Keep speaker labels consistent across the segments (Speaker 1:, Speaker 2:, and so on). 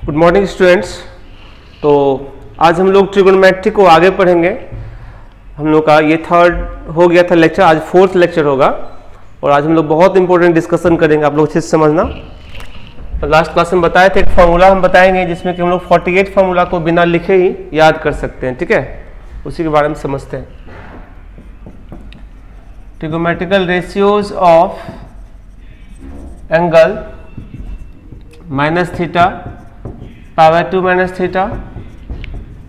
Speaker 1: Good morning students. तो आज हम लोग ट्रिगोनोमेट्री को आगे पढ़ेंगे। हम लोग का ये थर्ड हो गया था लेक्चर, आज फोर्थ लेक्चर होगा और आज हम लोग बहुत इंपॉर्टेंट डिस्कशन करेंगे। आप लोग अच्छे से समझना। तो लास्ट क्लास में बताए थे एक फार्मूला हम बताएंगे जिसमें कि हम लोग 48 फार्मूला को बिना लिखे ही याद कर सकते हैं। ठीक है, उसी के बारे में समझते हैं। Trigonometrical ratios of angle minus theta, power 2 minus theta,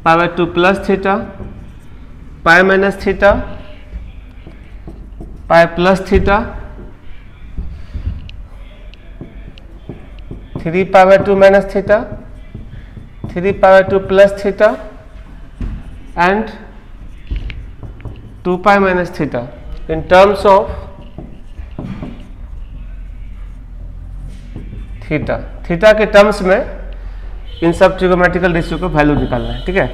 Speaker 1: power 2 plus theta, pi minus theta, pi plus theta, 3 power 2 minus theta, 3 power 2 plus theta and 2 pi minus theta in terms of theta. Theta के terms में इन सब trigonometrical ratio का value निकालना है। ठीक है,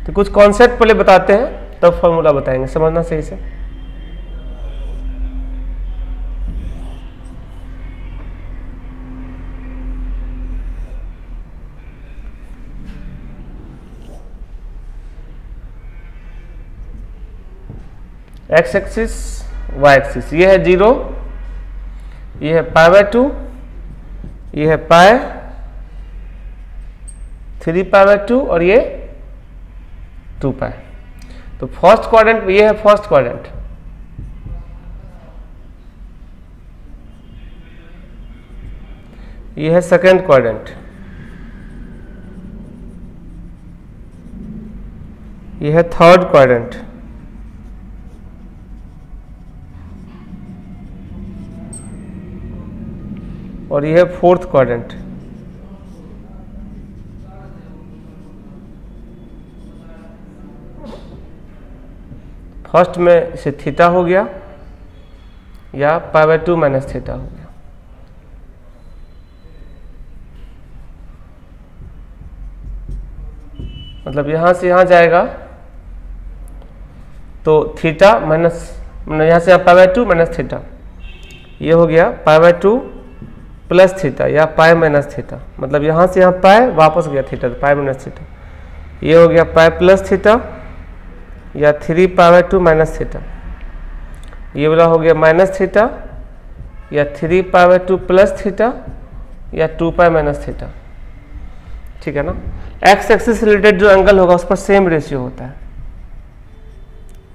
Speaker 1: तो कुछ कॉन्सेप्ट पहले बताते हैं तब फॉर्मूला बताएंगे, समझना सही से। एक्स एक्सिस वाई एक्सिस, ये है 0, ये है पाई बाय 2, ये है पाई 3 पाई बाय 2 और ये 2 पाई। तो फर्स्ट क्वाड्रेंट ये है फर्स्ट क्वाड्रेंट, ये है सेकेंड क्वाड्रेंट, ये है थर्ड क्वाड्रेंट और ये है फोर्थ क्वाड्रेंट। फर्स्ट में इसे थीटा हो गया या पाई बाय 2 माइनस थीटा हो गया। मतलब यहां से यहां जाएगा तो थीटा माइनस, यहां से यहां पाई बाय 2 माइनस थीटा, ये हो गया पाई बाय 2 प्लस थीटा या पाई माइनस थीटा। मतलब यहां से यहां पाई वापस गया थीटा, तो पाई माइनस थीटा। ये हो गया पाई प्लस थीटा या 3 पाई बाय 2 माइनस थीटा। ये वाला हो गया माइनस थीटा या 3 पाई बाय 2 प्लस थीटा या 2 पाई माइनस थीटा। ठीक है ना। एक्स एक्सिस से रिलेटेड जो एंगल होगा उस पर सेम रेशियो होता है,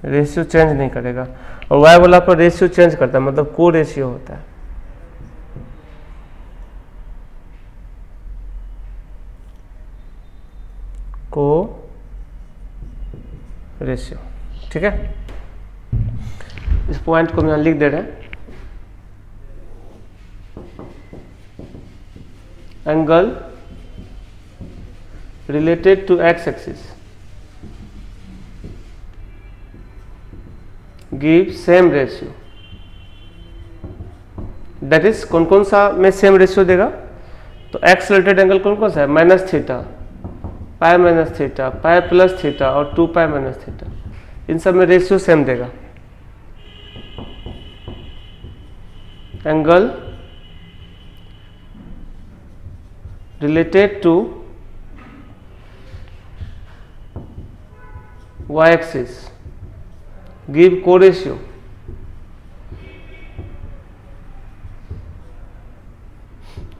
Speaker 1: रेशियो चेंज नहीं करेगा। और वाई वाला पर रेशियो चेंज करता है, मतलब को रेशियो होता है। को रेशियो। ठीक है, इस पॉइंट को हम यहां लिख दे रहे हैं। Angle related to X axis give same ratio. That is कौन कौन सा में सेम रेशियो देगा? तो एक्स रिलेटेड एंगल कौन कौन सा है? Minus theta, pi minus theta, pi plus theta और 2 पाई माइनस थीटा। इन सब में रेशियो सेम देगा। Angle related to Y axis give को रेशियो।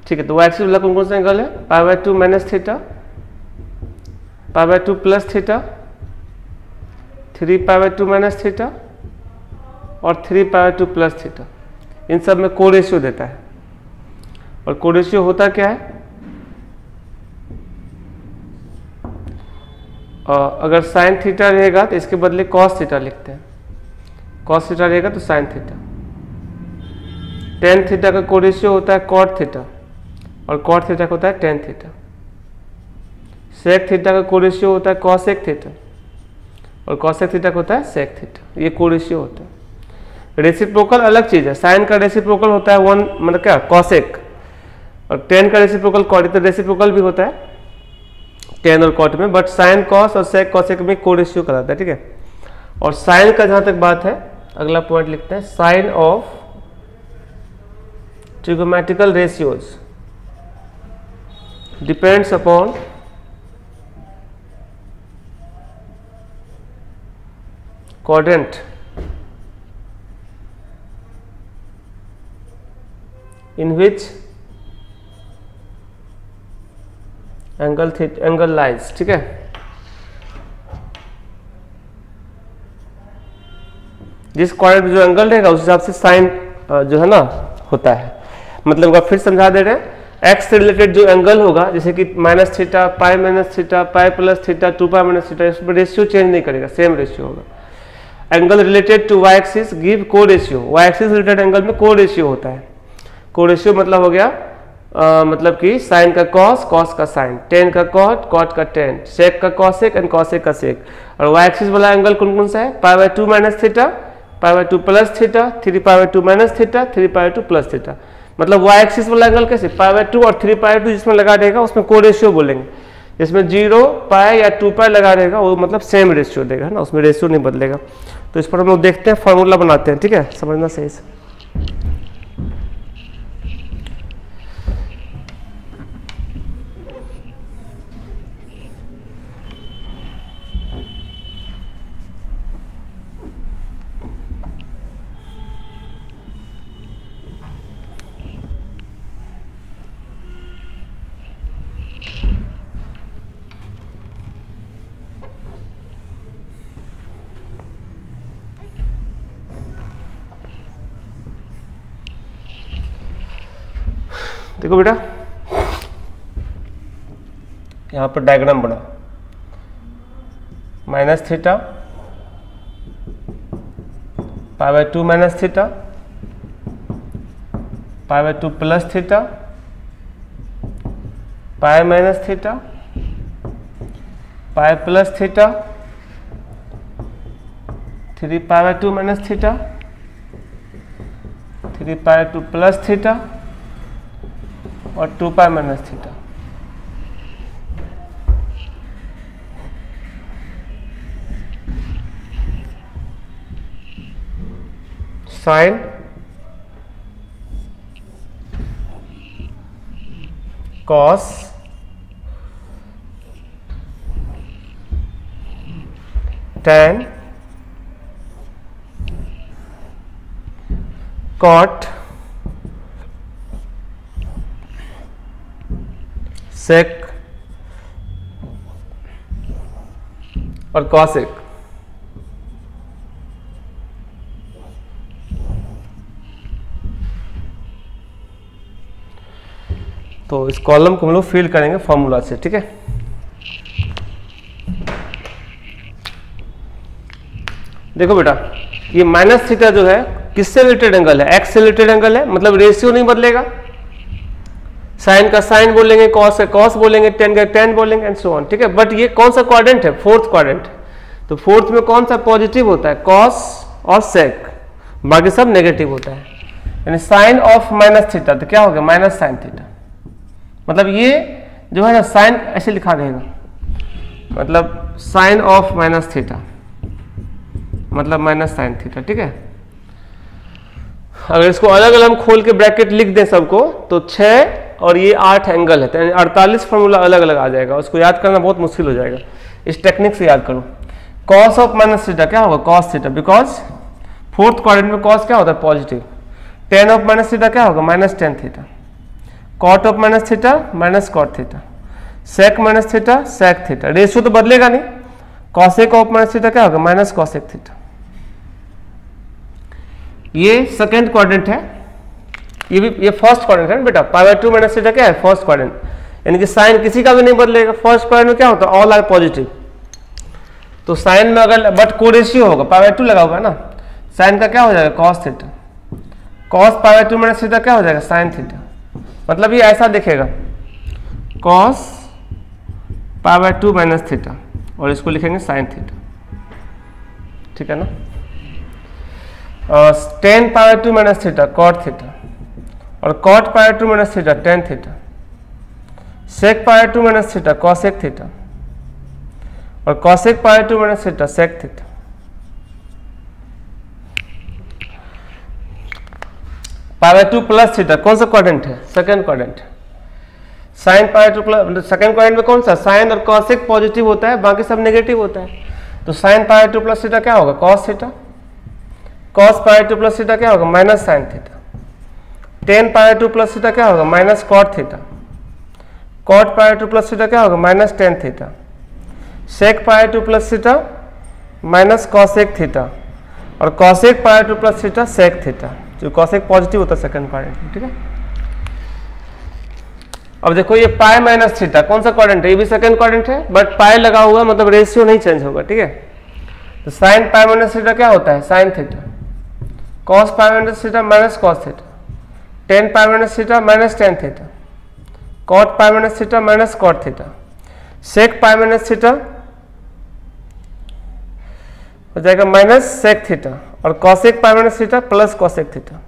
Speaker 1: ठीक है, तो वाई एक्सिस वाला कौन कौन सा एंगल है? पाई by 2 minus theta, pi by 2 plus theta, 3 pi by 2 minus theta और 3 पाई बाय 2 प्लस थीटा। इन सब में को रेशियो देता है। और को रेशियो होता क्या है? अगर साइन थीटा रहेगा तो इसके बदले कॉस थीटा लिखते हैं, कॉस थीटा रहेगा तो साइन थीटा। टेन थीटा का को रेशियो होता है कॉट थीटा और कॉट थीटा का होता है टेन थीटा। सेक थीटा का को रेशियो होता है कॉसेक थीटा और कॉसेक थीटा का होता है सेक थीटा। ये को रेशियो होता है। रेसिप्रोकल अलग चीज है। साइन का रेसिप्रोकल होता है 1, मतलब क्या, कॉसेक, और टेन का रेसिप्रोकल कॉट। तो रेसिप्रोकल भी होता है टेन और कॉट में, बट साइन कॉस और सेक कॉसेक में को रेशियो कराता है। ठीक है, और साइन का जहां तक बात है, अगला पॉइंट लिखते हैं, sign of trigonometrical ratios depends upon quadrant in which angle lies। ठीक है, जिस क्वाड्रेंट जो एंगल रहेगा उस हिसाब से साइन जो है ना होता है। मतलब का फिर समझा दे रहे हैं, एक्स से रिलेटेड जो एंगल होगा जैसे कि minus theta, pi minus theta, pi plus theta, 2 pi minus theta, इसमें रेशियो चेंज नहीं करेगा, सेम रेशियो होगा। Angle related to Y axis give को ratio, Y axis related angle में को रेशियो होता है। को रेशियो मतलब हो गया मतलब कि साइन का कॉस, कॉस का साइन, टेन का कॉट, कॉट का टेन, सेक का कॉसेक एंड कॉसेक का सेक। और वाई एक्सिस वाला एंगल कौन कौन सा है? पाई by 2 minus theta, pi by 2 plus theta, 3 pi by 2 minus theta, 3 pi by 2 plus theta. मतलब वाई एक्सिस वाला एंगल कैसे? पाई बाय 2 और 3 पाई बाय 2 जिसमें लगा रहेगा उसमें को रेशियो बोलेंगे। जिसमें 0 पाई या 2 पाई लगा रहेगा वो मतलब सेम रेशियो देगा, है ना, उसमें रेशियो नहीं बदलेगा। तो इस पर हम लोग देखते हैं, फॉर्मूला बनाते हैं। ठीक है, समझना सही से। देखो बेटा, यहां पर डायग्राम बना, minus theta, pi by 2 minus theta, pi by 2 plus theta, pi minus theta, pi plus theta, 3 pi by 2 minus theta, 3 pi by 2 plus theta और 2 pi minus theta. Sine cos tan cot sec और cosec. तो इस column को हम लोग fill करेंगे formula से। ठीक है, देखो बेटा, ये माइनस थीटा जो है किससे रिलेटेड एंगल है? एक्स से रिलेटेड एंगल है, मतलब रेशियो नहीं बदलेगा। साइन का साइन बोलेंगे, कॉस का कॉस बोलेंगे, टेन का टेन बोलेंगे एंड सो ऑन। ठीक है, बट ये कौन सा क्वाड्रेंट है? Fourth quadrant. तो फोर्थ में कौन सा पॉजिटिव होता है? कॉस और सेक, बाकी सब नेगेटिव होता है। यानी साइन ऑफ माइनस थीटा तो क्या हो गया? Minus sine theta. मतलब ये जो है ना साइन ऐसे लिखा रहेगा, मतलब साइन ऑफ माइनस थीटा मतलब माइनस साइन थीटा। ठीक है, अगर इसको अलग अलग हम खोल के ब्रैकेट लिख दें सबको तो 6 और ये 8 एंगल है, तो 48 फॉर्मूला अलग अलग आ जाएगा। उसको याद करना बहुत मुश्किल हो जाएगा, इस टेक्निक से याद करो। कॉस ऑफ माइनस थीटा क्या होगा? Cos theta, because fourth quadrant में कॉस क्या होता है? Positive. Tan of minus theta क्या होगा? Minus tan theta. Cot of minus theta minus cot theta. Sec minus theta sec theta, ratio तो बदलेगा नहीं। कॉसेक ऑफ माइनस थीटा क्या होगा? Minus cosec theta. ये सेकेंड क्वाड्रेंट है, ये फर्स्ट क्वाड्रेंट है बेटा। पाई बाय 2 माइनस थीटा क्या है? फर्स्ट क्वाड्रेंट, यानी कि साइन किसी का भी नहीं बदलेगा। फर्स्ट क्वाड्रेंट में क्या होता है? All are positive. तो साइन में अगर बट को रेशियो होगा, पाई बाय 2 लगा होगा ना, साइन का क्या हो जाएगा? Cos theta. Cos pi by 2 minus theta क्या हो जाएगा? Sine theta. मतलब ये ऐसा दिखेगा, cos pi by 2 minus theta और इसको लिखेंगे साइन थीटा। ठीक है ना। Tan pi by 2 minus theta cot theta और cot pi by 2 minus theta tan theta. Sec pi by 2 minus theta cosec theta और cosec pi by 2 minus theta sec theta. Pi by 2 plus theta कौन सा quadrant है? Second quadrant. Sign pi two plus, second quadrant में कौन सा sign और cosec positive होता है, बाकी सब नेगेटिव होता है। तो sine pi two plus theta क्या होगा cos theta, cos pi two plus theta क्या होगा minus sine theta, tan pi two plus theta क्या होगा minus cot theta, cot pi two plus theta क्या होगा minus tan theta, sec pi two plus theta minus cosec theta, और cosec pi two plus theta sec theta, जो cosec positive होता है second quadrant में। ठीक है, अब देखो ये पाई माइनस थीटा कौन सा क्वाड्रेंट है, ये भी सेकंड क्वाड्रेंट है, बट पाई लगा हुआ मतलब रेशियो नहीं चेंज होगा। ठीक है, तो साइन पाई माइनस थीटा क्या होता है sine theta, cos pi minus theta minus cos theta, tan pi minus theta minus tan theta, cot pi minus theta minus cot theta, sec pi minus theta हो जाएगा minus sec theta, और cosec pi minus theta plus cosec theta,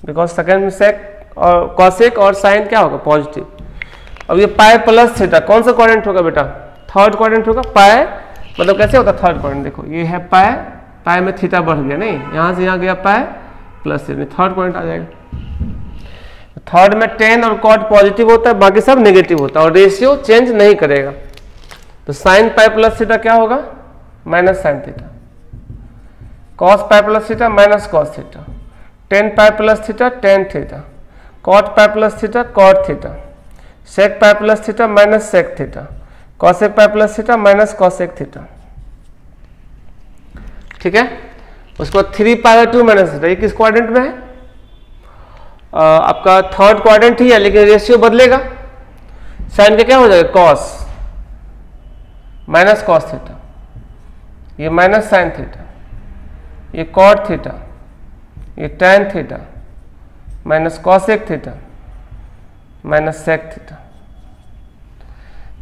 Speaker 1: because second में sec और cosec और sign क्या होगा positive. अब ये पाई प्लस थीटा कौन सा क्वाड्रेंट होगा बेटा थर्ड क्वाड्रेंट होगा। पाई मतलब कैसे होता है थर्ड क्वाड्रेंट, देखो ये है पाई, पाई में थीटा बढ़ गया नहीं, यहाँ से यहाँ गया pi plus theta, third quadrant आ जाएगा। थर्ड में टेन और कॉट पॉजिटिव होता है, बाकी सब नेगेटिव होता है, और रेशियो चेंज नहीं करेगा। तो साइन पाई प्लस थीटा क्या होगा minus sine theta, cos pi plus theta minus cos theta, tan pi plus theta tan theta, cot pi plus theta cot theta, sec pi plus theta minus sec theta, cosec pi plus theta minus cosec theta. ठीक है, उसके बाद three pi two minus theta, ये किस quadrant में है आपका third quadrant ही है, लेकिन रेशियो बदलेगा। साइन का क्या हो जाएगा कॉस माइनस कॉस थीटा, ये माइनस साइन थीटा, ये कॉट थीटा, ये tan theta minus cosec theta minus sec theta.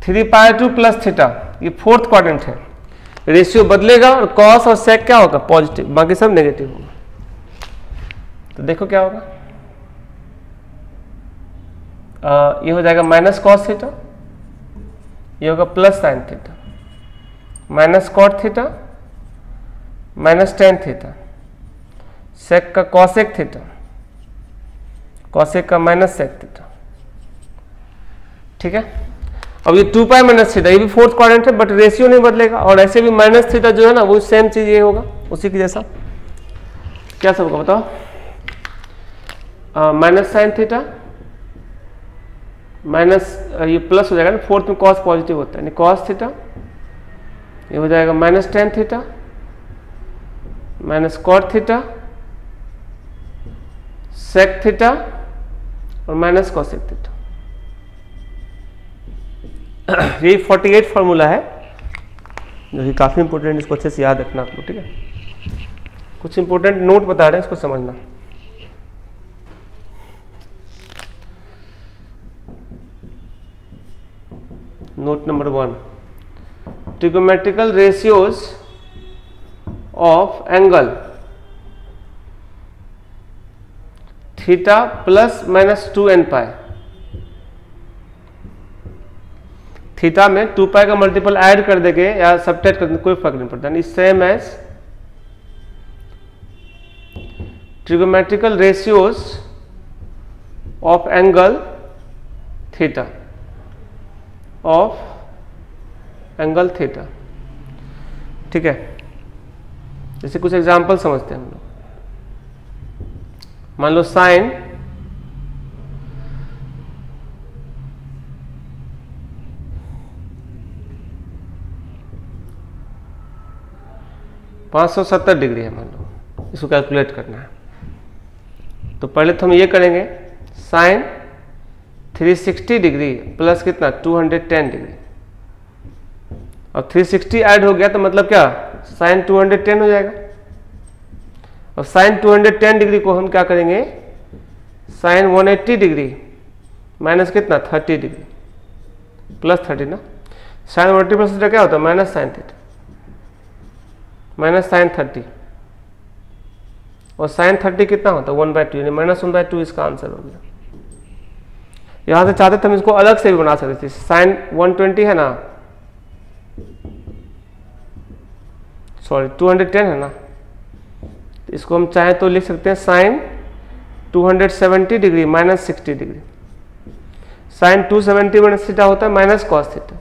Speaker 1: Three pi two plus theta ये फोर्थ क्वाड्रेंट है, रेशियो बदलेगा और कॉस और सेक क्या होगा पॉजिटिव, बाकी सब नेगेटिव होगा। तो देखो क्या होगा ये हो जाएगा माइनस कॉस थीटा, ये होगा plus sine theta, minus cot theta minus tan theta, sec का कॉसेक थीटा, कॉसेक का माइनस सेक थीटा। ठीक है, अब ये टू पाई माइनस थीटा ये भी फोर्थ क्वाड्रेंट है, बट रेशियो नहीं बदलेगा, और ऐसे भी माइनस थीटा जो है ना वो सेम चीज ये होगा उसी की जैसा। क्या सब होगा बताओ, माइनस साइन थीटा माइनस ये प्लस हो जाएगा ना, फोर्थ में कॉस पॉजिटिव होता है, कॉस थीटा ये हो जाएगा minus tan theta minus cot theta sec theta और माइनस कॉसेक थीटा। यही 48 फॉर्मूला है जो कि काफी इंपॉर्टेंट, इसको अच्छे से याद रखना आप लोग। ठीक है, कुछ इंपॉर्टेंट नोट बता रहे हैं, इसको समझना। Note number 1, trigonometrical ratios of angle theta plus minus 2n pi. Theta में 2 पाई का मल्टीपल ऐड कर देंगे या सबट्रैक्ट कर देंगे कोई फर्क नहीं पड़ता, same as trigonometrical ratios of angle theta of angle theta. ठीक है, जैसे कुछ एग्जांपल समझते हैं हम लोग। मान लो साइन $570 डिग्री है, मान लो इसको कैलकुलेट करना है। तो पहले तो हम ये करेंगे साइन 360 डिग्री प्लस कितना 210 डिग्री, और 360 ऐड हो गया तो मतलब क्या साइन 210 हो जाएगा। और साइन 210 डिग्री को हम क्या करेंगे साइन 180 डिग्री माइनस कितना 30 डिग्री प्लस 30 ना, साइन 180 प्लस थीटा क्या होता है minus sine theta minus sine 30, और साइन 30 कितना होता है 1/2 यानी माइनस 1/2 इसका आंसर हो गया। यहां से चाहते थे हम इसको अलग से भी बना सकते थे, साइन 120 है ना, सॉरी 210 है ना, तो इसको हम चाहे तो लिख सकते हैं sine 270 degree minus 60 degree. Sine 270 minus theta होता है माइनस कॉस थीटा।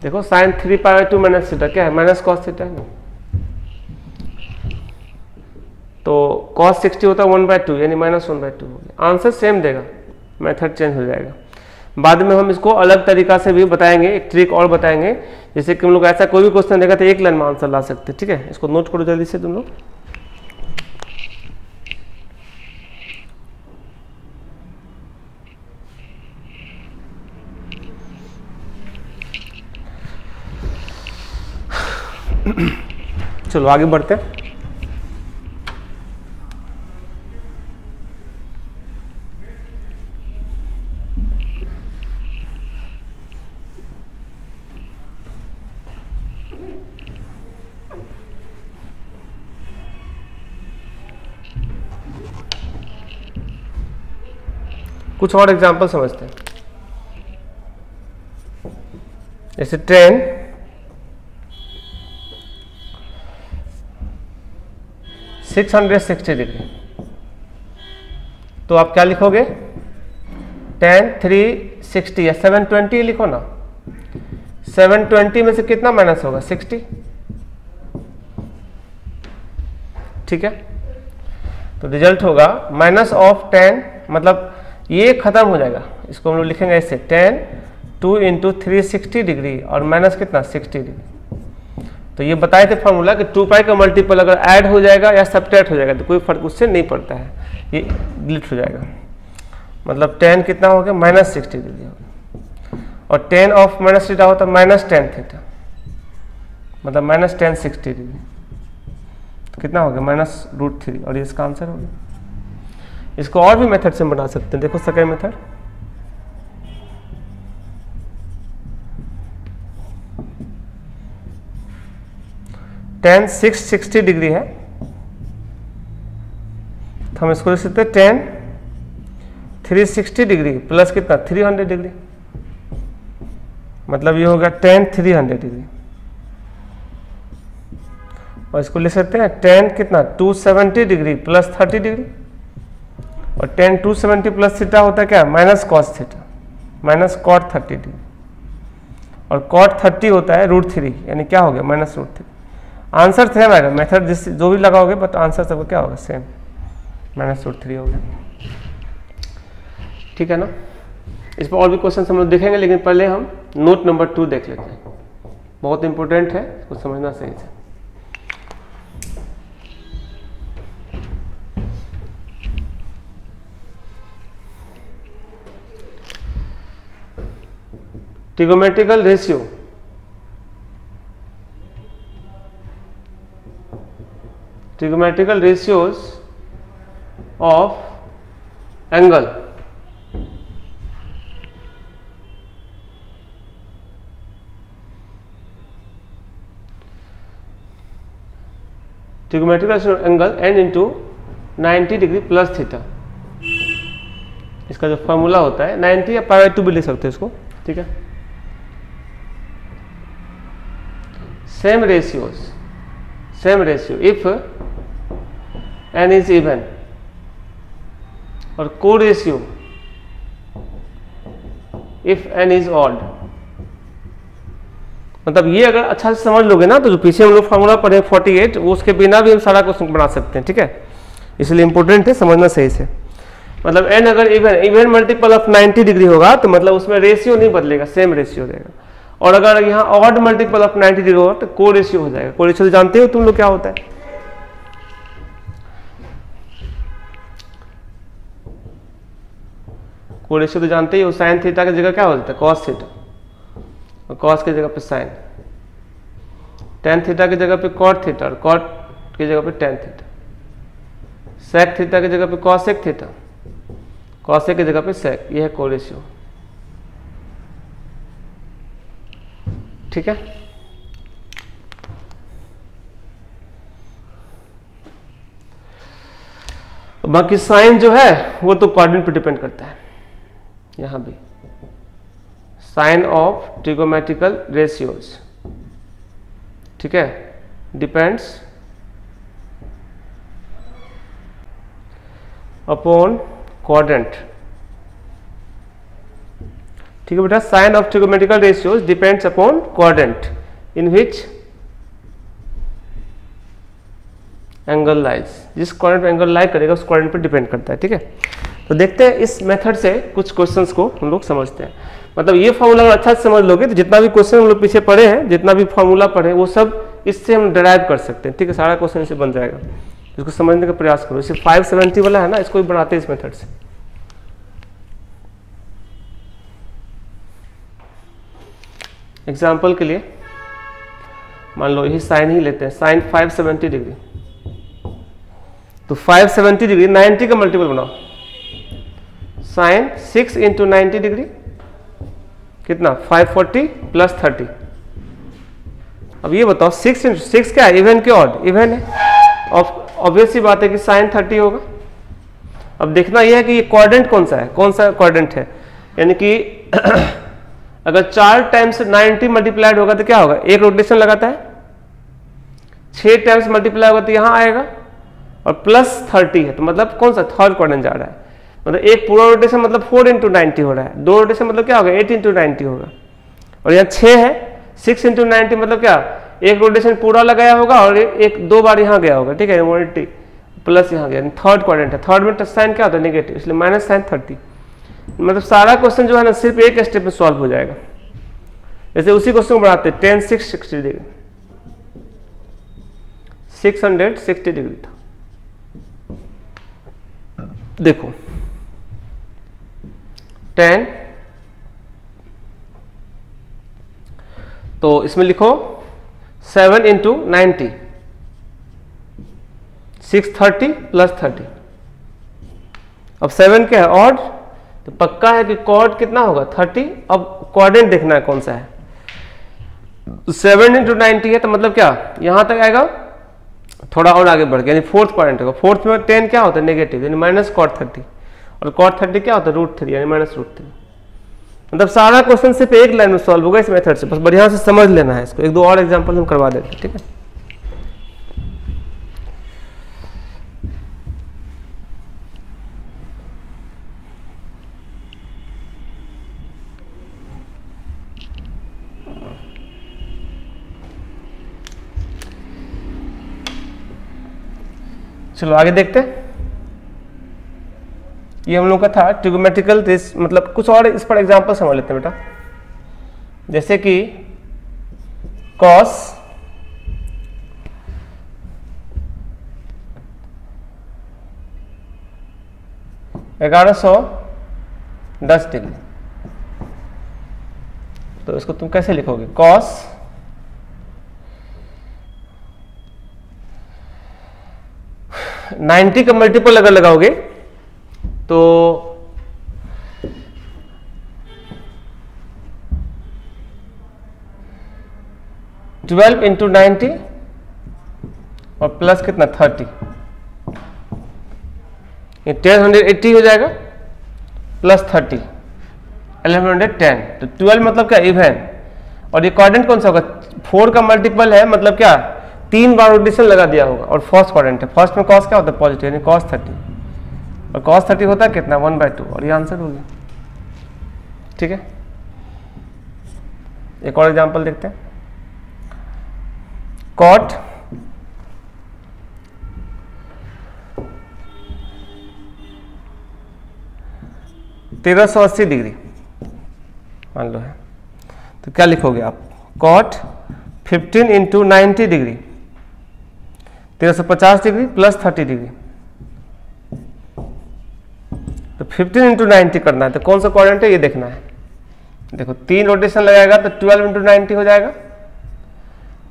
Speaker 1: देखो साइन 3π/2 माइनस थीटा क्या है, माइनस कॉस थीटा है ना। तो cos 60 होता है 1/2 यानी -1/2 हो गया। आंसर सेम देगा, मेथड चेंज हो जाएगा। बाद में हम इसको अलग तरीका से भी बताएंगे, एक ट्रिक और बताएंगे, जैसे कि हम लोग ऐसा कोई भी क्वेश्चन देगा तो एक लाइन में आंसर ला सकते हैं। ठीक है, इसको नोट करो जल्दी से तुम लोग। चलो आगे बढ़ते हैं। कुछ और एग्जाम्पल समझते हैं। जैसे ट्रेन 660 डिग्री, तो आप क्या लिखोगे, tan 360 या 720 लिखो ना। 720 में से कितना माइनस होगा, 60। ठीक है, तो रिजल्ट होगा माइनस ऑफ 10, मतलब ये खत्म हो जाएगा, इसको हम लोग लिखेंगे ऐसे, tan 2 × 360 डिग्री और माइनस कितना 60 डिग्री। तो ये बताए थे फॉर्मूला कि 2π का मल्टीपल अगर ऐड हो जाएगा या सब्ट्रैक्ट हो जाएगा तो कोई फर्क उससे नहीं पड़ता है, ये डिलीट हो जाएगा। मतलब tan कितना हो गया, -60 डिग्री हो गया। और tan ऑफ माइनस थीटा होता है -tan थीटा, मतलब -tan 60 डिग्री, तो कितना हो गया -√3, और ये इसका आंसर हो गया। इसको और भी मेथड से बना सकते हैं, देखो सेकंड मेथड। tan 660 डिग्री है, तो हम इसको लिख सकते हैं tan 360 डिग्री प्लस कितना 300 डिग्री, मतलब ये होगा tan 300 डिग्री। और इसको लिख सकते हैं tan कितना 270 डिग्री प्लस 30 डिग्री, और tan 270 प्लस थीटा होता है क्या, minus cos theta, minus cot 30 degree, और कॉट 30 होता है √3, यानी क्या हो गया -√3। आंसर सेम आएगा, मेथड जिस जो भी लगाओगे बट आंसर सबका क्या होगा, सेम, -√3 हो गया। ठीक है ना। इस पर और भी क्वेश्चन हम लोग देखेंगे, लेकिन पहले हम नोट नंबर 2 देख लेते हैं, बहुत इंपॉर्टेंट है, इसको समझना सही से। ट्रिगोमेट्रिकल ratio, trigonometrical ratios of angle, trigonometrical ratio of angle n into 90 degree plus theta. इसका जो फॉर्मूला होता है 90 या π/2 भी लिख सकते हैं इसको। ठीक है, same ratio if n is even, और को ratio if n is odd। मतलब ये अगर अच्छा से समझ लोगे ना तो जो पीछे हम लोग फॉर्मूला पढ़े 48, वो उसके बिना भी हम सारा क्वेश्चन बना सकते हैं। ठीक है, इसलिए इंपॉर्टेंट है समझना सही से। मतलब n अगर इवन मल्टीपल ऑफ 90 डिग्री होगा तो मतलब उसमें रेशियो नहीं बदलेगा, सेम रेशियो रहेगा। और अगर यहाँ ऑड मल्टीपल ऑफ 90 डिग्री होगा तो को रेशियो हो जाएगा। को रेशियो जानते हो तुम लोग क्या होता है, को रेशियो तो जानते ही हो, साइन थीटा की जगह क्या हो जाता है, कॉस थीटा, और कॉस की जगह पे साइन, टेन थीटा की जगह पे कॉट थीटा, और कॉट की जगह पे टेन थीटा, सेक थीटा की जगह पे कॉसेक थीटा, कॉसेक की जगह पे सेक, ये है को रेशियो। ठीक है, बाकी साइन जो है वो तो कोऑर्डिनेट पे डिपेंड करता है। यहां भी साइन ऑफ ट्रिगोमेट्रिकल रेशियोज, ठीक है, डिपेंड्स अपॉन कोऑर्डिनेट ठीक है बेटा, sign of trigonometrical ratios depends upon quadrant in which angle lies, जिस क्वाड्रेंट पे एंगल लाई करेगा उस क्वाड्रेंट पे डिपेंड करता है। ठीक है, तो देखते हैं इस मेथड से कुछ क्वेश्चंस को हम लोग समझते हैं। मतलब ये फॉर्मूला अगर अच्छा से समझ लोगे तो जितना भी क्वेश्चन हम लोग पीछे पढ़े हैं, जितना भी फॉर्मूला पढ़े वो सब इससे हम डिराइव कर सकते हैं। ठीक है, सारा क्वेश्चन इससे बन जाएगा, इसको समझने का प्रयास करो। इसे 570 वाला है ना, इसको भी बनाते हैं इस मेथड से। एग्जाम्पल के लिए मान लो यही साइन ही लेते हैं, साइन 570 डिग्री, तो 570 डिग्री 90 का मल्टीपल बनाओ, साइन 6 इंटू 90 डिग्री कितना 540 प्लस 30। अब ये बताओ 6 इंटू 6 क्या है, इवन के ऑड, इवन है, ऑब्वियस सी बात है कि साइन 30 होगा। अब देखना यह है कि ये क्वाड्रेंट कौन सा है, कौन सा क्वाड्रेंट है, यानी कि अगर 4 टाइम्स 90 मल्टीप्लाइड होगा तो क्या होगा, एक रोटेशन लगाता है, 6 टाइम्स मल्टीप्लाई होगा तो यहाँ आएगा, और प्लस 30 है तो मतलब कौन सा थर्ड क्वाड्रेंट जा रहा है। मतलब एक पूरा रोटेशन मतलब 4 इंटू 90 हो रहा है, 2 रोटेशन मतलब क्या होगा 8 इंटू 90 होगा, और यहाँ 6 है, 6 इंटू 90 मतलब क्या, एक रोटेशन पूरा लगाया होगा और एक 2 बार यहाँ गया होगा। ठीक है, 180 प्लस यहाँ गया, थर्ड क्वाड्रेंट है। थर्ड में साइन क्या होता है नेगेटिव, इसलिए माइनस साइन 30। मतलब सारा क्वेश्चन जो है ना सिर्फ एक स्टेप में सॉल्व हो जाएगा। जैसे उसी क्वेश्चन को बढ़ाते हैं, tan 660 डिग्री 660 डिग्री था। देखो tan, तो इसमें लिखो 7 इंटू 90 630 प्लस 30। अब 7 क्या है ऑड, तो पक्का है कि कॉर्ड कितना होगा 30। अब क्वाड्रेंट देखना है कौन सा है, 7 इंटू 90 है तो मतलब क्या यहां तक आएगा, थोड़ा और आगे बढ़ गया, यानी फोर्थ क्वाड्रेंट होगा। फोर्थ में 10 क्या होता है नेगेटिव, यानी माइनस कॉट 30, और कॉट 30 क्या होता है √3 यानी माइनस √3। मतलब सारा क्वेश्चन सिर्फ एक लाइन में सॉल्व होगा इस मेथड से, बस बढ़िया से समझ लेना है इसको। एक दो और एग्जांपल हम करवा देते हैं। ठीक है, चलो आगे देखते हैं। ये हम लोग का था ट्रिगोनोमेट्रिकल रेस, मतलब कुछ और इस पर एग्जांपल समझ लेते हैं बेटा। जैसे कि कॉस 1110 डिग्री, तो इसको तुम कैसे लिखोगे, कॉस 90 का मल्टीपल अगर लगाओगे तो 12 इंटू 90 और प्लस कितना 30, ये 1080 हो जाएगा, प्लस 30 1110। तो 12 मतलब क्या इवन, और ये क्वाड्रेंट कौन सा होगा, 4 का मल्टीपल है, मतलब क्या 3 बार रोटेशन लगा दिया होगा, और फर्स्ट क्वाड्रेंट है। फर्स्ट में कॉस क्या होता है पॉजिटिव, यानी cos 30, और cos 30 होता है कितना 1/2, और ये आंसर हो गया। ठीक है, एक और एग्जांपल देखते हैं। cot 1380 डिग्री मान लो है, तो क्या लिखोगे आप, cot 15 into 90 degree 1350 degree plus 30 degree. तो 15 इंटू 90 करना है, तो कौन सा क्वाड्रेंट है ये देखना है। देखो 3 रोटेशन लगाएगा तो 12 इंटू 90 हो जाएगा,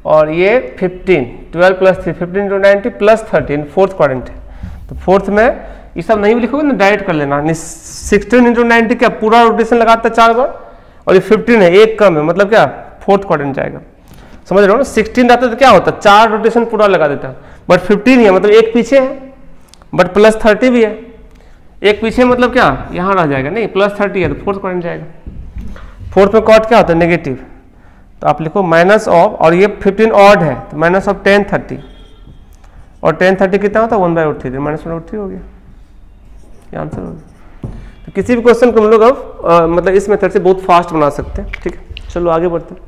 Speaker 1: और ये 15 12 plus 3 15 into 90 plus 30 fourth quadrant है। तो फोर्थ में ये सब नहीं भी लिखोगे ना, डायरेक्ट कर लेना। 16 इंटू 90 क्या पूरा रोटेशन लगाता है 4 बार, और ये 15 है, एक कम है, मतलब क्या फोर्थ क्वाड्रेंट जाएगा। समझ रहे हो ना, 16 रहता तो क्या होता 4 रोटेशन पूरा लगा देता, बट 15 है मतलब एक पीछे है, बट प्लस 30 भी है, एक पीछे मतलब क्या यहाँ रह जाएगा, नहीं प्लस 30 है तो फोर्थ क्वाड्रेंट जाएगा। फोर्थ में कॉट क्या होता है नेगेटिव, तो आप लिखो माइनस ऑफ, और ये 15 ऑड है तो माइनस ऑफ 10 30, और 10 30 कितना होता है 1/√3, माइनस 1/√3 हो गया, ये आंसर हो गया। तो किसी भी क्वेश्चन को हम लोग अब मतलब इस मेथड से बहुत फास्ट बना सकते हैं। ठीक है, चलो आगे बढ़ते हैं।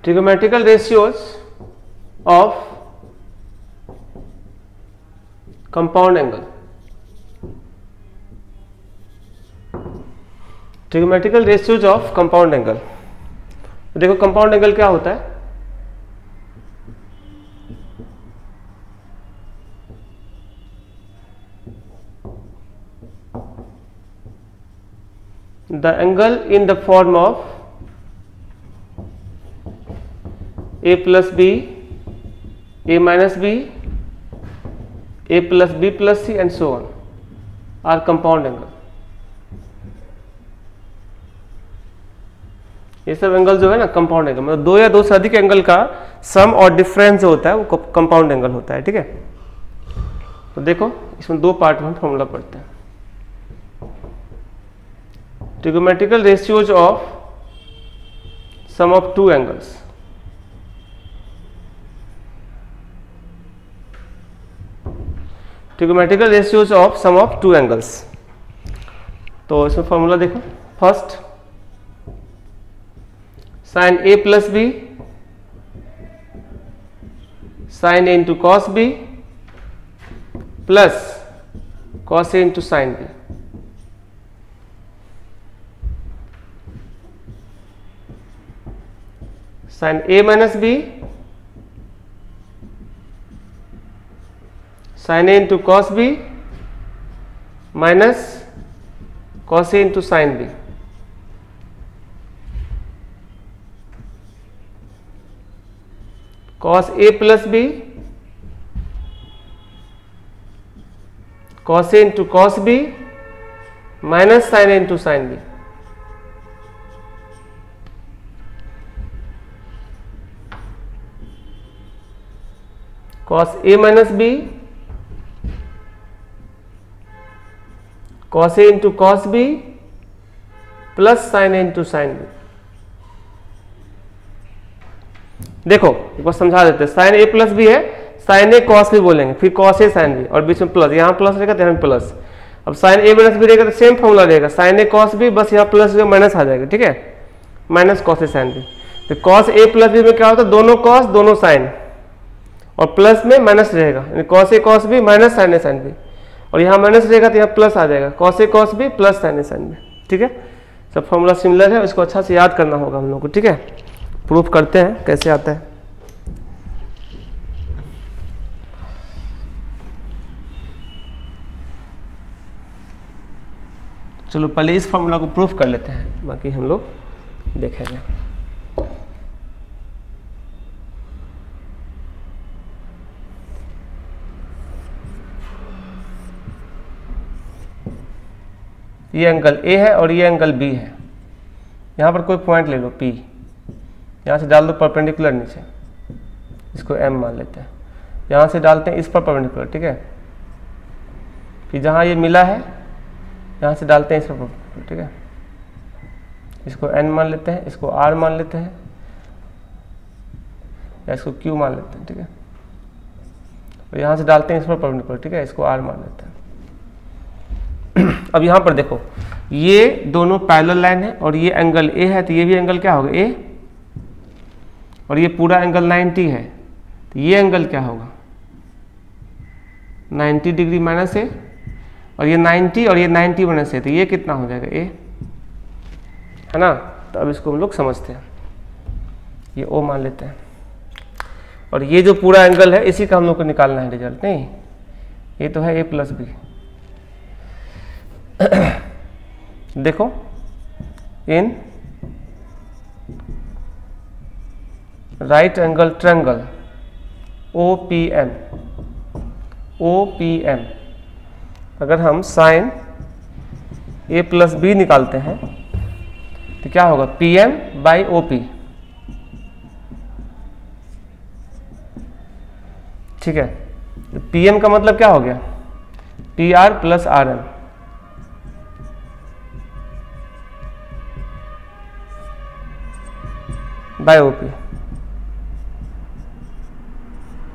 Speaker 1: Trigonometrical ratios of compound angle. Trigonometrical ratios of compound angle. तो देखो कंपाउंड एंगल क्या होता है? The angle in the form of a plus b, a minus b, a plus b plus c and so on are compound angle. ये सब angle जो है ना कंपाउंड एंगल, मतलब दो या दो से अधिक एंगल का सम और डिफरेंस जो होता है वो कंपाउंड एंगल होता है। ठीक है, तो देखो इसमें दो पार्ट में फॉर्मूला पढ़ते हैं। Trigonometrical ratios of sum of two angles. Trigonometrical ratios of sum of two angles. तो इसमें फॉर्मूला देखो, first sine A plus B sine A into cos B plus cos A into sine B. Sine A minus B sine A into cos B minus cos A into sine B. Cos A plus B cos A into cos B minus sine A into sine B. Cos A minus B cos A into cos B plus sine A into sine B. देखो एक बार समझा देते हैं, sine A plus B है, sine A cos B बोलेंगे, फिर cos A sine B और बीच में प्लस, यहाँ प्लस रहेगा तो यहाँ प्लस। अब साइन ए माइनस बी रहेगा तो सेम फॉर्मूला रहेगा, साइन ए कॉस बी, बस यहाँ प्लस माइनस आ जाएगा। ठीक है, minus cos A sine B. तो कॉस ए प्लस बी में क्या होता है, दोनों कॉस दोनों साइन, और प्लस में माइनस रहेगा, cos A cos B minus sine A sine B, और यहाँ माइनस रहेगा तो यहाँ प्लस आ जाएगा, cos A cos B plus sine A sine B. ठीक है, सब फॉर्मूला सिमिलर है, इसको अच्छा से याद करना होगा हम लोग को। ठीक है, प्रूफ करते हैं कैसे आता है। चलो पहले इस फॉर्मूला को प्रूफ कर लेते हैं, बाकी हम लोग देखेंगे। ये एंगल ए है और ये एंगल बी है। यहाँ पर कोई पॉइंट ले लो P, यहाँ से डाल दो परपेंडिकुलर नीचे, इसको M मान लेते हैं। यहाँ से डालते हैं इस पर परपेंडिकुलर। ठीक है, फिर जहाँ ये मिला है यहाँ से डालते हैं इस पर परपेंडिकुलर। ठीक है, इसको N मान लेते हैं, इसको R मान लेते हैं, या इसको Q मान लेते हैं। ठीक है, और यहाँ से डालते हैं इस पर परपेंडिकुलर। ठीक है, इसको R मान लेते हैं। अब यहाँ पर देखो, ये दोनों पैरेलल लाइन है और ये एंगल ए है, तो ये भी एंगल क्या होगा ए, और ये पूरा एंगल 90 है, तो ये एंगल क्या होगा 90 डिग्री माइनस ए, और ये 90 और ये 90 माइनस ए, तो ये कितना हो जाएगा ए, है ना। तो अब इसको हम लोग समझते हैं, ये ओ मान लेते हैं, और ये जो पूरा एंगल है इसी का हम लोग को निकालना है रिजल्ट। नहीं, ये तो है ए प्लस बी। देखो in right angle triangle OPM, OPM। अगर हम साइन A प्लस बी निकालते हैं तो क्या होगा, PM बाई OP। ठीक है, तो PM का मतलब क्या हो गया, PR plus RM। By OP,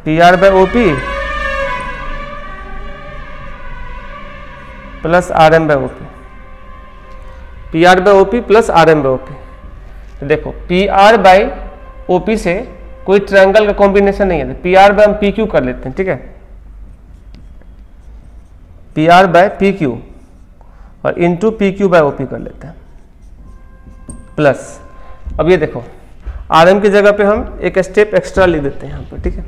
Speaker 1: PR by OP plus RM by OP, PR by OP plus RM by OP। तो देखो PR बाय OP से कोई ट्रायंगल का कॉम्बिनेशन नहीं है, तो PR बाय हम PQ कर लेते हैं। ठीक है, PR बाय PQ और इंटू PQ बाय OP कर लेते हैं, प्लस अब ये देखो RM की जगह पे हम एक स्टेप एक्स्ट्रा लिख देते हैं यहाँ पर। ठीक है,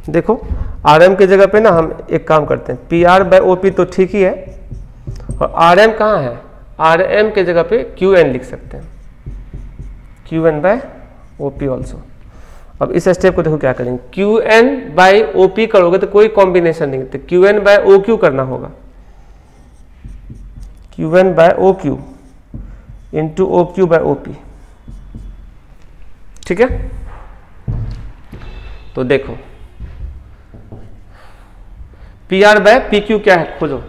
Speaker 1: देखो RM की जगह पे ना हम एक काम करते हैं, PR बाय OP तो ठीक ही है, और RM कहाँ है, RM के जगह पे QN लिख सकते हैं, QN बाय OP ऑल्सो। अब इस स्टेप को देखो क्या करेंगे, QN बाय OP करोगे तो कोई कॉम्बिनेशन नहीं, तो QN बाय OQ करना होगा, QN by OQ into OQ by OP। ठीक है, तो देखो PR बाय PQ क्या है, खोजो,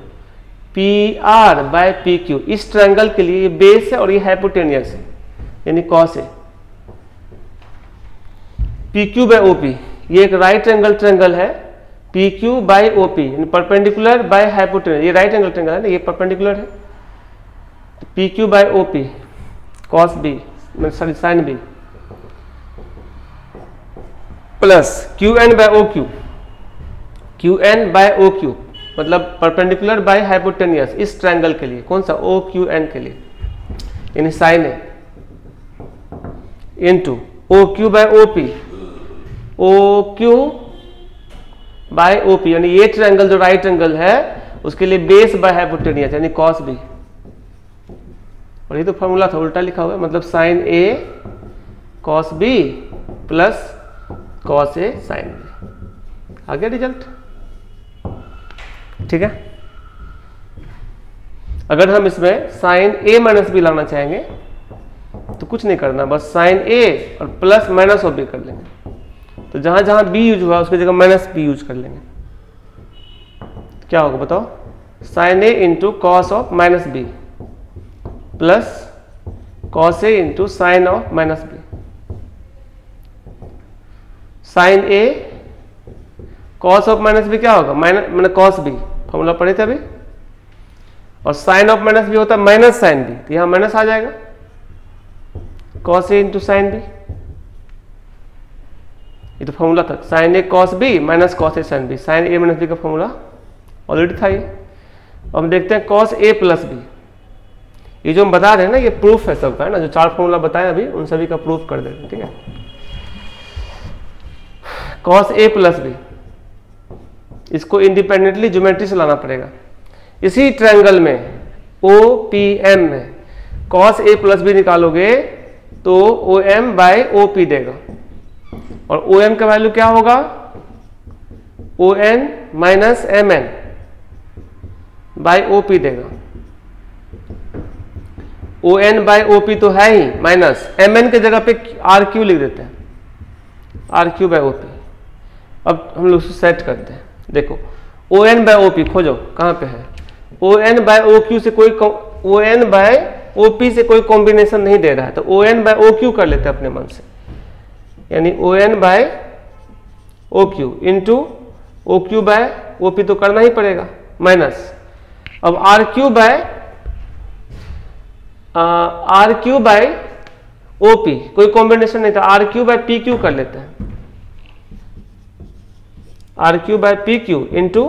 Speaker 1: PR बाय PQ इस ट्रायंगल के लिए ये बेस है और ये हाइपोटेनियस है, यानी कॉस है। PQ बाय OP ये एक राइट एंगल ट्रायंगल है, PQ बाय OP यानी परपेंडिकुलर बाय हाइपोटेनियस, ये राइट एंगल ट्रायंगल है ना, ये परपेंडिकुलर है, तो PQ by OP cos B sorry sine B plus QN by OQ, QN by OQ मतलब परपेंडिकुलर बाय हाइपोटेनियस इस ट्रायंगल के लिए, कौन सा, OQN के लिए, यानी sine A into OQ by OP, OQ by OP यानी ये ट्रायंगल जो राइट एंगल है उसके लिए बेस बाय हाइपोटेनियस यानी कॉस बी, और ये तो फॉर्मूला था उल्टा लिखा हुआ है, मतलब sign A cos B plus cos A sine B, आ गया रिजल्ट। ठीक है, अगर हम इसमें साइन ए माइनस बी लाना चाहेंगे तो कुछ नहीं करना, बस साइन ए और प्लस माइनस ऑफ बी कर लेंगे, तो जहां जहां बी यूज हुआ उसकी जगह माइनस बी यूज कर लेंगे, क्या होगा बताओ, sine A into cos of minus B plus cos A into sine of minus B. Sine A cos of minus B क्या होगा, माइनस कॉस बी, फॉर्मूला पढ़े थे अभी, और साइन ऑफ माइनस बी होता है माइनस साइन बी, तो यहां माइनस आ जाएगा, cos A into sine B, ये तो फॉर्मूला था, sign A cos B minus cos A sine B, sine A minus B का फॉर्मूला ऑलरेडी था ये। अब हम देखते हैं कॉस ए प्लस बी, ये जो हम बता रहे हैं ना ये प्रूफ है सबका, है ना, जो चार फॉर्मूला बताए अभी उन सभी का प्रूफ कर देते हैं। ठीक है, कॉस ए प्लस बी इसको इंडिपेंडेंटली ज्योमेट्री से लाना पड़ेगा, इसी ट्रायंगल में OPM में कॉस ए प्लस बी निकालोगे तो OM बाय OP देगा, और OM का वैल्यू क्या होगा, ON minus MN by OP देगा, ON बाय OP तो है ही माइनस, MN के जगह पे RQ लिख देते हैं, RQ बाय OP। अब हम लोग सेट करते हैं, देखो ON बाय OP खोजो कहां पे है, ON बाय OQ से कोई ON बाय OP से कोई कॉम्बिनेशन नहीं दे रहा है, तो ON बाय OQ कर लेते हैं अपने मन से, यानी ON by OQ into OQ by OP तो करना ही पड़ेगा माइनस, अब RQ बाय OP कोई कॉम्बिनेशन नहीं था, RQ बाय PQ कर लेते हैं, RQ by PQ into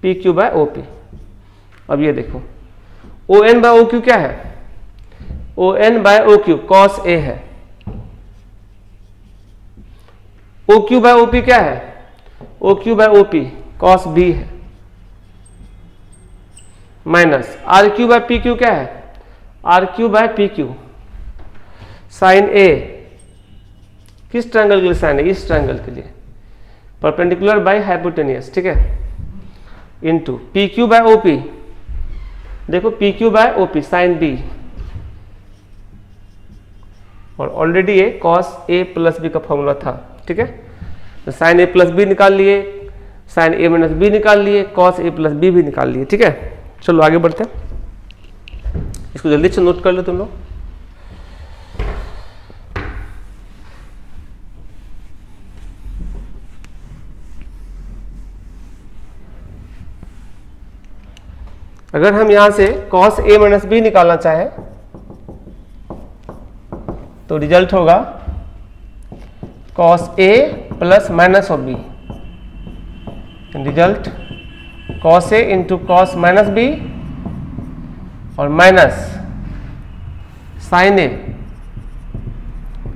Speaker 1: PQ by OP। अब ये देखो ON बाय OQ क्या है, ON by OQ cos A है, OQ बाय OP क्या है, OQ by OP cos B है, minus R Q by P Q क्या है, R Q by P Q, sine A किस ट्रायंगल के लिए साइन है, इस ट्रायंगल के लिए, परपेंडिकुलर बाय हाइपोटेनियस, ठीक है, into P Q by OP, देखो P Q by OP sine B, और ऑलरेडी ये कॉस ए प्लस बी का फॉर्मूला था, ठीक है, तो साइन ए प्लस बी निकाल लिए, साइन ए माइनस बी निकाल लिए, कॉस ए प्लस बी भी निकाल लिए, ठीक है। चलो आगे बढ़ते हैं, इसको जल्दी से नोट कर लो तुम लोग। अगर हम यहां से cos a माइनस बी निकालना चाहें तो रिजल्ट होगा cos a plus minus of b, result cos a into cos minus B और minus sine a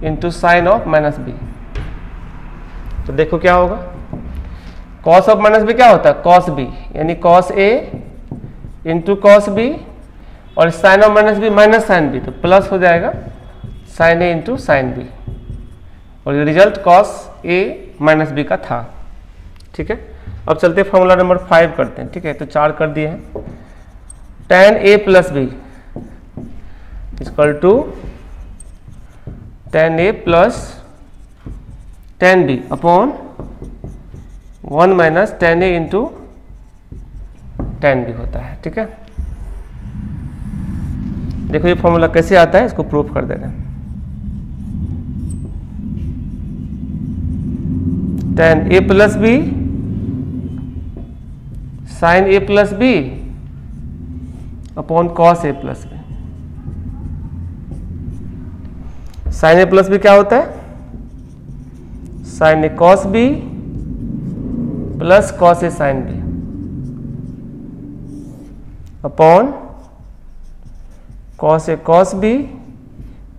Speaker 1: into sine of minus B. तो देखो क्या होगा, cos ऑफ माइनस बी क्या होता है, cos b, यानी cos a into cos B और sine of minus B minus sine B, तो प्लस हो जाएगा sine A into sine B, और ये result cos A minus B का था, ठीक है। अब चलते फॉर्मूला नंबर 5 करते हैं, ठीक है, तो 4 कर दिए हैं, tan A plus B equal to tan A plus tan B upon 1 minus tan A into tan भी होता है, ठीक है। देखो ये फॉर्मूला कैसे आता है, इसको प्रूफ कर देना, tan a plus B sine A plus B upon cos A plus B. Sine A plus B क्या होता है, sine A cos B plus cos A sine B upon cos A cos B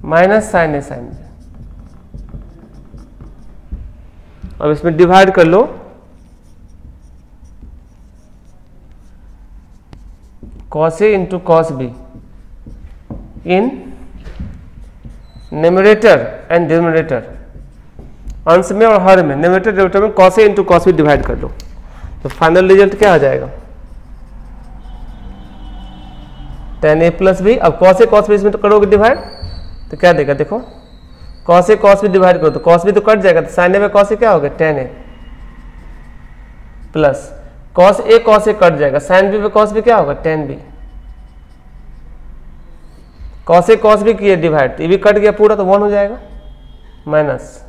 Speaker 1: minus sine A sine B. अब इसमें divide कर लो, cos A into cos B in numerator and denominator, अंश में और हर में, न्यूमरेटर डिनोमिनेटर में cos A into cos B divide कर लो, तो फाइनल रिजल्ट क्या आ जाएगा, tan a प्लस बी। अब cos a cos b इसमें तो करोगे डिवाइड, तो क्या देगा, देखो cos a cos b divide करो तो cos b तो कट जाएगा, तो sin a में cos a क्या होगा, tan a plus cos a cut जाएगा, sin b में cos b क्या होगा, tan b। cos a cos b किए डिवाइड, तो ये भी कट गया पूरा, तो 1 हो जाएगा, माइनस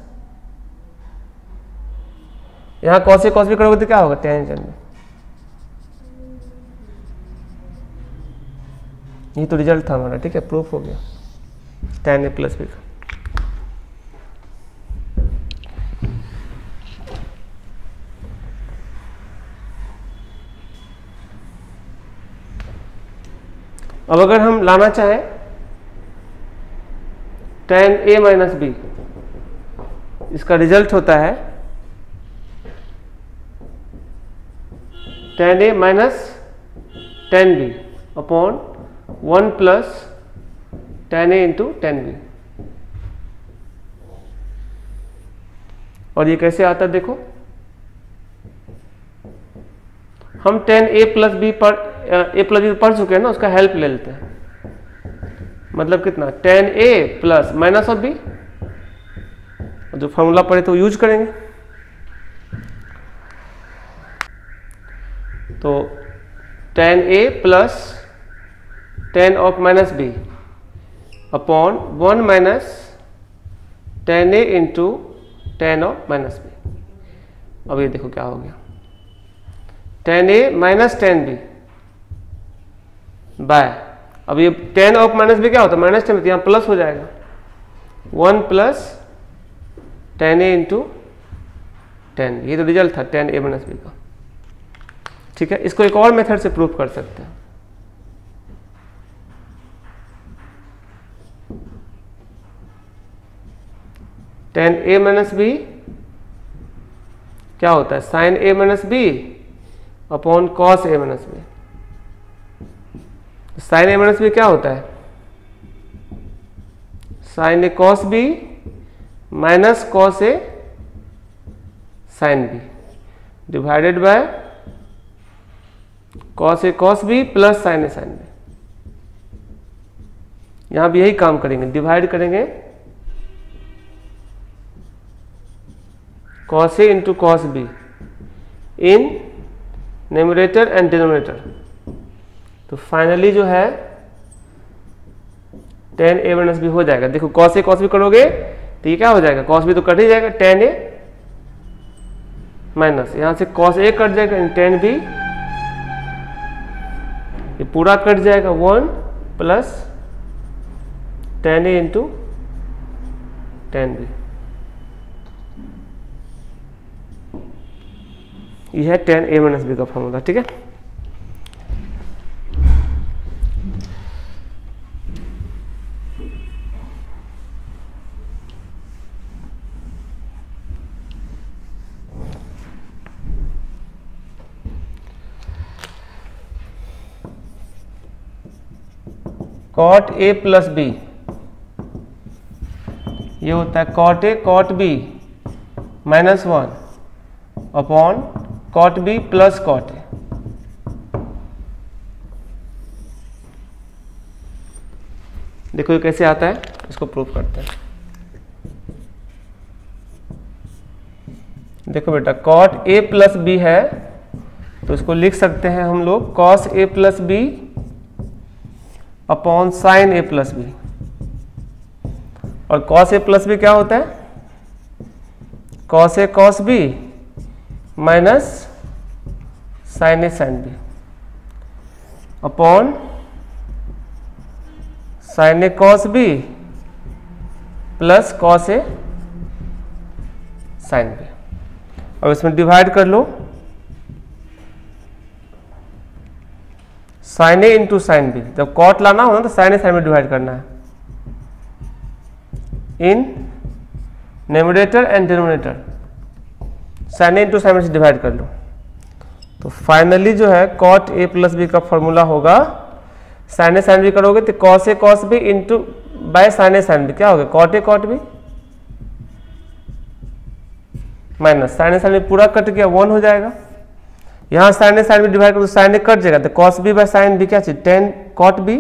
Speaker 1: यहाँ cos a cos b करोगे तो क्या होगा, tan b। ये तो रिजल्ट था हमारा, ठीक है, प्रूफ हो गया tan a प्लस बी का। अब अगर हम लाना चाहें tan a माइनस बी, इसका रिजल्ट होता है tan a minus tan b upon 1 plus tan a into tan b। और ये कैसे आता है, देखो हम tan a प्लस बी पढ़ चुके हैं ना, उसका हेल्प ले लेते हैं, मतलब कितना, tan a plus minus of B, जो फॉर्मूला पढ़े तो यूज करेंगे, तो tan a plus tan of minus B upon 1 minus tan a into tan of minus B. अब ये देखो क्या हो गया, tan a minus tan b by, अब ये tan ऑफ माइनस बी क्या होता है, माइनस tan, यहाँ प्लस हो जाएगा, 1 plus tan a into tan, ये तो रिजल्ट था tan a माइनस बी का, ठीक है। इसको एक और मेथड से प्रूफ कर सकते हैं, tan a माइनस बी क्या होता है, sin a minus B upon cos a minus B. Sine A minus B क्या होता है? Sine A cos B minus cos A sine B divided by cos A cos B plus sine A sine B. यहां भी यही काम करेंगे, divide करेंगे cos A into cos B in numerator and denominator. तो फाइनली जो है tan a minus B हो जाएगा। देखो cos a cos b करोगे तो ये क्या हो जाएगा, cos b तो कट ही जाएगा, tan a माइनस यहां से cos a कट जाएगा, tan b ये पूरा कट जाएगा 1 plus tan a into tan b। यह है tan a माइनस बी का फॉर्मूला। ठीक है, cot a प्लस बी ये होता है cot a cot b minus 1 upon cot b plus cot a। देखो ये कैसे आता है, इसको प्रूव करते हैं। देखो बेटा cot a प्लस बी है तो इसको लिख सकते हैं हम लोग cos a plus B upon sine A plus B. और cos a प्लस बी क्या होता है, cos a cos b minus sine A sine B upon sine A cos b plus cos a sine B. अब इसमें divide कर लो, sine A into sine B. जब cot लाना हो ना तो sine A sine B divide करना है in numerator and denominator. Sine A into sine B से डिवाइड कर लो तो फाइनली जो है कॉट ए प्लस बी का फॉर्मूला होगा, साइन ए साइन बी करोगे तो cos A cos B into by sine A sine B क्या होगा, cot A cot B minus sine A sine B पूरा कट गया 1 हो जाएगा। यहां sine A sine B divide करो तो साइन ए कट जाएगा तो cos B by sine B क्या चाहिए, टेन कॉट बी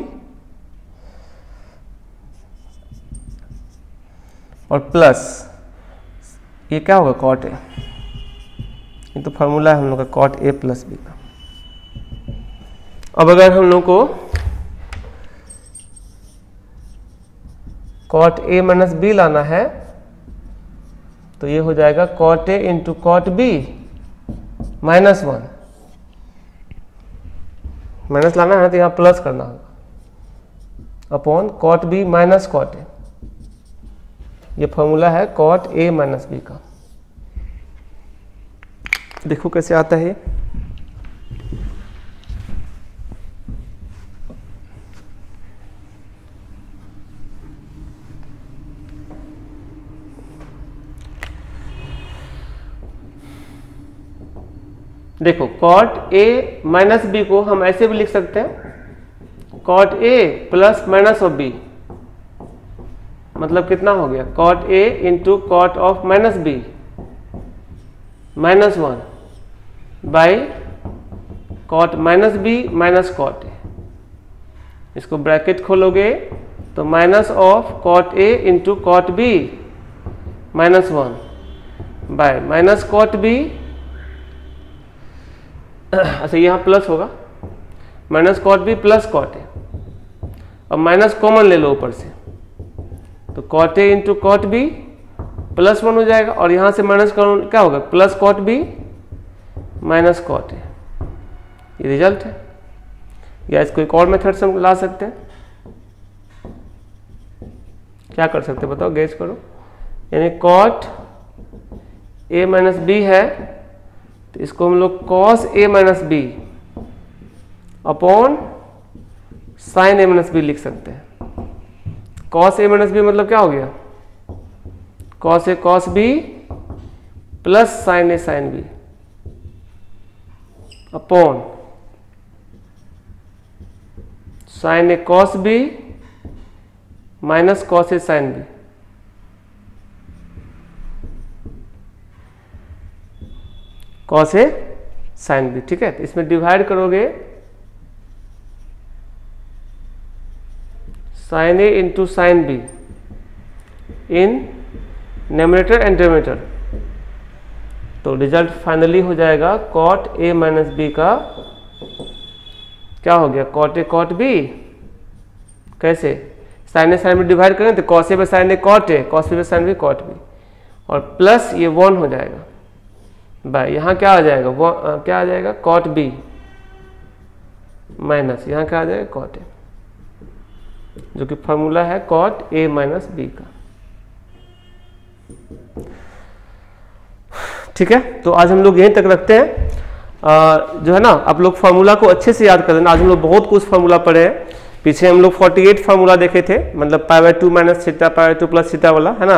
Speaker 1: और प्लस ये क्या होगा कॉट ए। ये तो फॉर्मूला है हम लोग का कॉट ए प्लस बी का। अब अगर हम लोग को कॉट ए माइनस बी लाना है तो ये हो जाएगा cot A into cot B minus 1। Minus लाना है तो यहाँ प्लस करना होगा upon cot B minus cot A. ये फॉर्मूला है कॉट ए माइनस बी का। देखो कैसे आता है। देखो कॉट ए माइनस बी को हम ऐसे भी लिख सकते हैं cot A plus minus of B, मतलब कितना हो गया cot A into cot of minus B minus 1 by cot minus B minus cot A. इसको ब्रैकेट खोलोगे तो minus of cot A into cot B minus 1 by minus cot B. अच्छा यहाँ plus होगा minus cot B plus cot A. अब minus common ले लो ऊपर से तो cot A into cot B plus 1 हो जाएगा और यहां से माइनस क्या होगा plus cot B minus cot A. ये रिजल्ट है। या इसको एक और मेथड से हम ला सकते हैं। क्या कर सकते हैं बताओ, गेस करो। यानी कॉट ए माइनस बी है तो इसको हम लोग cos A minus B upon sine A minus B लिख सकते हैं। कॉस ए माइनस बी मतलब क्या हो गया cos A cos B plus sine A sine B upon sine A cos B minus cos A sine B. Cos A sine B, ठीक है। तो इसमें डिवाइड करोगे sine A into sine B in numerator and denominator, तो result finally हो जाएगा cot ए minus B का क्या हो गया, कॉट ए कॉट बी। कैसे, sine A sine B divide करें तो कॉस ए पे sine A cot A, cos B पे साइन बी कॉट बी, और प्लस ये 1 हो जाएगा बाय यहाँ क्या आ जाएगा, क्या आ जाएगा कॉट बी माइनस यहाँ क्या आ जाएगा कॉट ए, जो कि फॉर्मूला है कॉट ए माइनस बी का। ठीक है, तो आज हम लोग यहीं तक रखते हैं। जो है ना, आप लोग फार्मूला को अच्छे से याद कर लेना। आज हम लोग बहुत कुछ फार्मूला पढ़े हैं। पीछे हम लोग 48 फार्मूला देखे थे, मतलब π/2 माइनस थीटा π/2 प्लस थीटा वाला, है ना।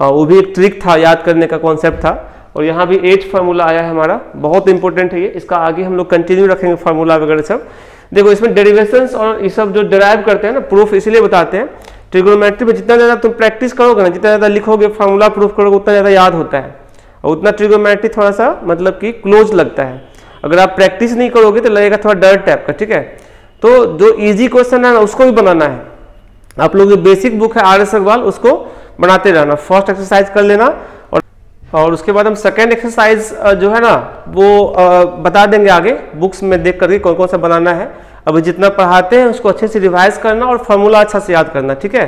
Speaker 1: वो भी एक ट्रिक था, याद करने का कॉन्सेप्ट था। और यहाँ भी 8 फार्मूला आया है हमारा, बहुत इंपॉर्टेंट है ये। इसका आगे हम लोग कंटिन्यू रखेंगे फार्मूला वगैरह सब। देखो इसमें डेरिवेशंस और ये सब जो डिराइव करते हैं ना, प्रूफ इसलिए बताते हैं। ट्रिगोनोमेट्री में जितना ज़्यादा तुम प्रैक्टिस करोगे ना, जितना ज़्यादा लिखोगे फार्मूला प्रूफ करोगे, उतना ज़्यादा याद होता है और उतना ट्रिगोनोमेट्री थोड़ा सा मतलब कि क्लोज लगता है। अगर आप प्रैक्टिस नहीं करोगे तो लगेगा थोड़ा डर टाइप का, ठीक है। तो जो इजी क्वेश्चन है ना, उसको भी बनाना है। आप लोग जो बेसिक बुक है RS अग्रवाल, उसको बनाते रहना। फर्स्ट एक्सरसाइज कर लेना और उसके बाद हम सेकेंड एक्सरसाइज जो है ना वो बता देंगे आगे बुक्स में देख करके कौन कौन सा बनाना है। अभी जितना पढ़ाते हैं उसको अच्छे से रिवाइज करना और फार्मूला अच्छा से याद करना, ठीक है।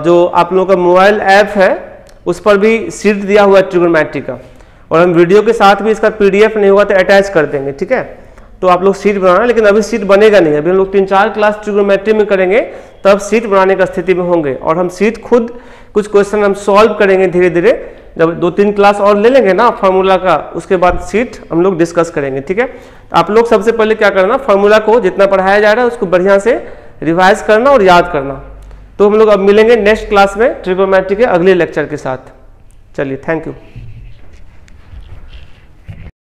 Speaker 1: जो आप लोगों का मोबाइल ऐप है उस पर भी शीट दिया हुआ है ट्रिगोनोमेट्री का, और हम वीडियो के साथ भी इसका PDF नहीं होगा तो अटैच कर देंगे, ठीक है। तो आप लोग शीट बनाना, लेकिन अभी शीट बनेगा नहीं। अभी हम लोग 3-4 क्लास ट्रिगोनोमेट्री में करेंगे, तब शीट बनाने का स्थिति में होंगे। और हम शीट खुद कुछ क्वेश्चन हम सॉल्व करेंगे धीरे धीरे। जब 2-3 क्लास और ले लेंगे ना फार्मूला का, उसके बाद शीट हम लोग डिस्कस करेंगे, ठीक है। आप लोग सबसे पहले क्या करना, फार्मूला को जितना पढ़ाया जा रहा है उसको बढ़िया से रिवाइज करना और याद करना। तो हम लोग अब मिलेंगे नेक्स्ट क्लास में ट्रिगोनोमेट्री के अगले लेक्चर के साथ। चलिए, थैंक यू।